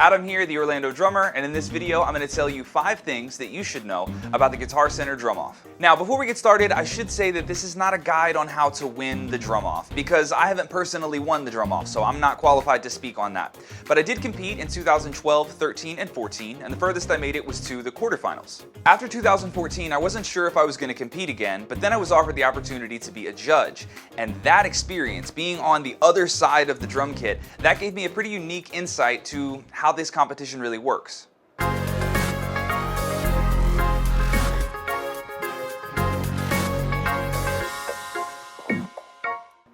Adam here, the Orlando drummer, and in this video I'm going to tell you 5 things that you should know about the Guitar Center Drum Off. Now before we get started, I should say that this is not a guide on how to win the Drum Off, because I haven't personally won the Drum Off, so I'm not qualified to speak on that. But I did compete in 2012, 13, and 14, and the furthest I made it was to the quarterfinals. After 2014, I wasn't sure if I was going to compete again, but then I was offered the opportunity to be a judge, and that experience, being on the other side of the drum kit, that gave me a pretty unique insight to how this competition really works.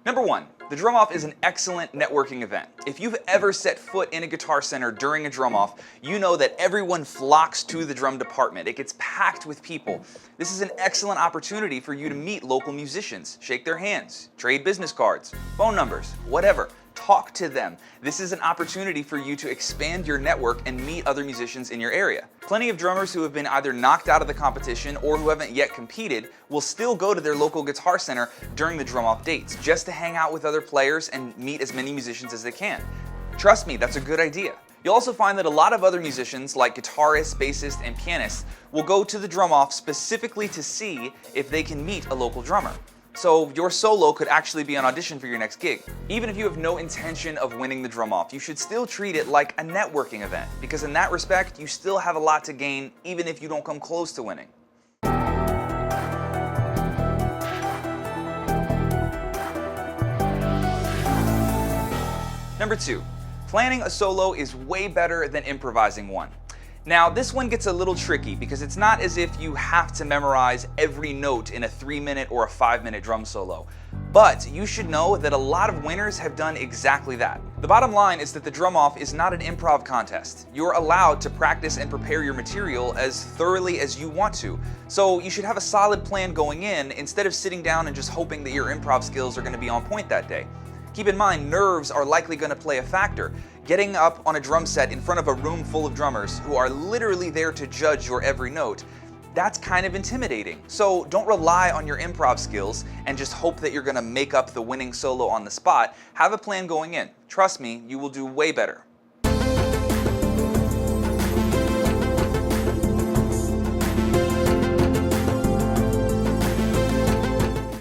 Number 1, the Drum Off is an excellent networking event. If you've ever set foot in a Guitar Center during a Drum Off, you know that everyone flocks to the drum department. It gets packed with people. This is an excellent opportunity for you to meet local musicians, shake their hands, trade business cards, phone numbers, whatever. Talk to them. This is an opportunity for you to expand your network and meet other musicians in your area. Plenty of drummers who have been either knocked out of the competition or who haven't yet competed will still go to their local Guitar Center during the Drum Off dates just to hang out with other players and meet as many musicians as they can. Trust me, that's a good idea. You'll also find that a lot of other musicians, like guitarists, bassists, and pianists, will go to the Drum Off specifically to see if they can meet a local drummer. So your solo could actually be an audition for your next gig. Even if you have no intention of winning the Drum Off, you should still treat it like a networking event, because in that respect, you still have a lot to gain even if you don't come close to winning. Number 2, planning a solo is way better than improvising one. Now, this one gets a little tricky because it's not as if you have to memorize every note in a 3-minute or a 5-minute drum solo. But you should know that a lot of winners have done exactly that. The bottom line is that the Drum Off is not an improv contest. You're allowed to practice and prepare your material as thoroughly as you want to. So you should have a solid plan going in instead of sitting down and just hoping that your improv skills are going to be on point that day. Keep in mind, nerves are likely going to play a factor. Getting up on a drum set in front of a room full of drummers who are literally there to judge your every note, that's kind of intimidating. So don't rely on your improv skills and just hope that you're going to make up the winning solo on the spot. Have a plan going in. Trust me, you will do way better.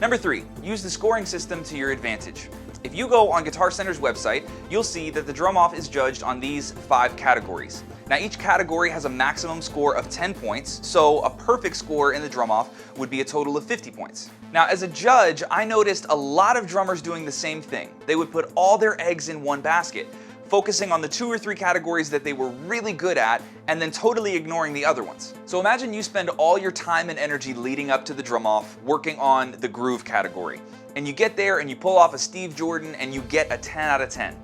Number 3, use the scoring system to your advantage. If you go on Guitar Center's website, you'll see that the Drum Off is judged on these 5 categories. Now each category has a maximum score of 10 points, so a perfect score in the Drum Off would be a total of 50 points. Now as a judge, I noticed a lot of drummers doing the same thing. They would put all their eggs in one basket, focusing on the 2 or 3 categories that they were really good at and then totally ignoring the other ones. So imagine you spend all your time and energy leading up to the Drum Off working on the groove category. And you get there and you pull off a Steve Jordan and you get a 10 out of 10.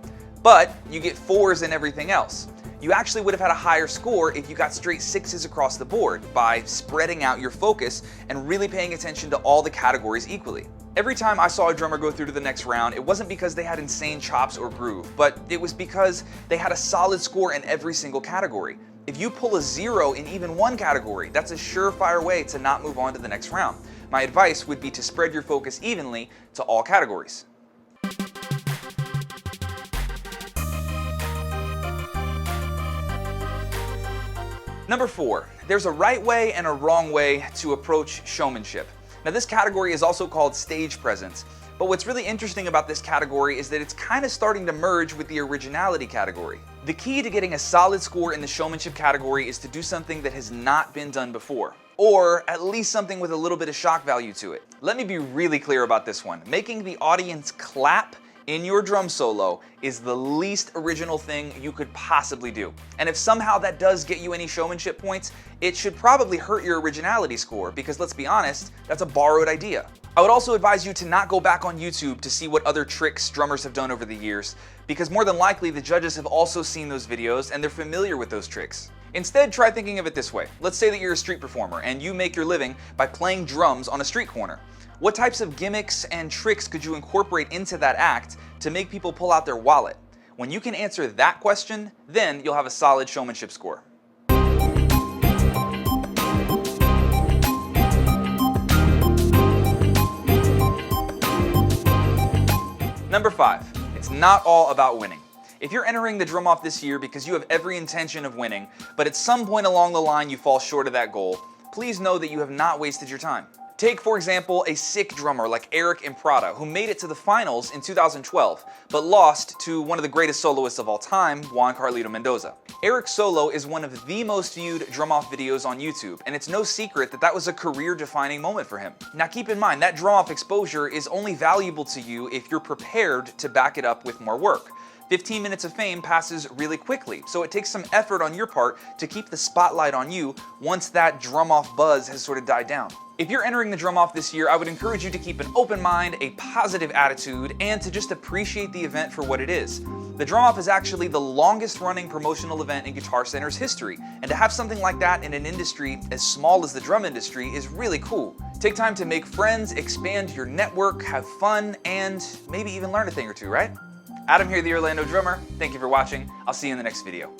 But you get 4s in everything else. You actually would have had a higher score if you got straight 6s across the board by spreading out your focus and really paying attention to all the categories equally. Every time I saw a drummer go through to the next round, it wasn't because they had insane chops or groove, but it was because they had a solid score in every single category. If you pull a 0 in even one category, that's a surefire way to not move on to the next round. My advice would be to spread your focus evenly to all categories. Number 4, there's a right way and a wrong way to approach showmanship. Now this category is also called stage presence, but what's really interesting about this category is that it's kind of starting to merge with the originality category. The key to getting a solid score in the showmanship category is to do something that has not been done before, or at least something with a little bit of shock value to it. Let me be really clear about this one. Making the audience clap in your drum solo is the least original thing you could possibly do. And if somehow that does get you any showmanship points, it should probably hurt your originality score, because let's be honest, that's a borrowed idea. I would also advise you to not go back on YouTube to see what other tricks drummers have done over the years, because more than likely the judges have also seen those videos and they're familiar with those tricks. Instead, try thinking of it this way. Let's say that you're a street performer and you make your living by playing drums on a street corner. What types of gimmicks and tricks could you incorporate into that act to make people pull out their wallet? When you can answer that question, then you'll have a solid showmanship score. Number 5, it's not all about winning. If you're entering the drum off this year because you have every intention of winning, but at some point along the line you fall short of that goal, please know that you have not wasted your time. Take, for example, a sick drummer like Eric Imprada, who made it to the finals in 2012, but lost to one of the greatest soloists of all time, Juan Carlito Mendoza. Eric's solo is one of the most viewed drum-off videos on YouTube, and it's no secret that that was a career-defining moment for him. Now keep in mind, that drum-off exposure is only valuable to you if you're prepared to back it up with more work. 15 minutes of fame passes really quickly, so it takes some effort on your part to keep the spotlight on you once that drum-off buzz has sort of died down. If you're entering the drum off this year, I would encourage you to keep an open mind, a positive attitude, and to just appreciate the event for what it is. The drum off is actually the longest running promotional event in Guitar Center's history, and to have something like that in an industry as small as the drum industry is really cool. Take time to make friends, expand your network, have fun, and maybe even learn a thing or two, right? Adam here, the Orlando Drummer. Thank you for watching. I'll see you in the next video.